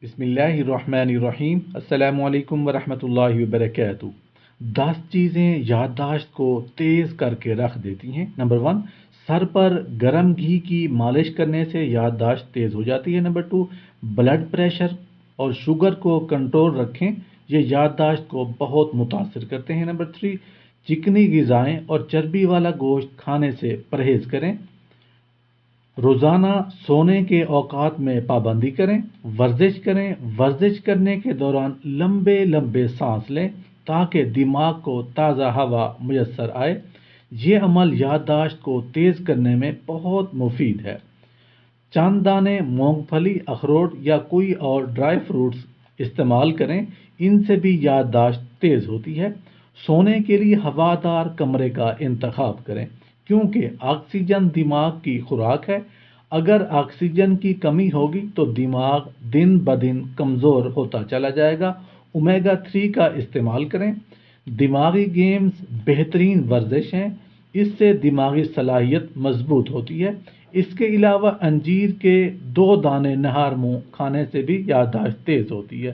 بسم اللہ الرحمن الرحیم۔ السلام علیکم ورحمۃ اللہ وبرکاتہ۔ 10 چیزیں یادداشت کو تیز کر کے رکھ دیتی ہیں۔ نمبر 1، سر پر گرم گھی کی مالش کرنے سے یادداشت تیز ہو جاتی ہے۔ نمبر 2، بلڈ پریشر اور شوگر کو کنٹرول رکھیں، یہ یادداشت کو بہت متاثر کرتے ہیں۔ نمبر 3، چکنی غذائیں اور چربی والا گوشت کھانے سے پرہیز کریں۔ روزانہ سونے کے اوقات میں پابندی کریں۔ ورزش کریں، ورزش کرنے کے دوران لمبے لمبے سانس لیں تاکہ دماغ کو تازہ ہوا میسر آئے۔ یہ عمل یادداشت کو تیز کرنے میں بہت مفید ہے۔ چند دانے مونگ پھلی، اخروٹ یا کوئی اور ڈرائی فروٹس استعمال کریں، ان سے بھی یادداشت تیز ہوتی ہے۔ سونے کے لیے ہوادار کمرے کا انتخاب کریں کیونکہ آکسیجن دماغ کی خوراک ہے۔ اگر آکسیجن کی کمی ہوگی تو دماغ دن بدن کمزور ہوتا چلا جائے گا۔ اومیگا 3 کا استعمال کریں۔ دماغی گیمز بہترین ورزش ہیں، اس سے دماغی صلاحیت مضبوط ہوتی ہے۔ اس کے علاوہ انجیر کے 2 دانے نہار منہ کھانے سے بھی یادداشت تیز ہوتی ہے۔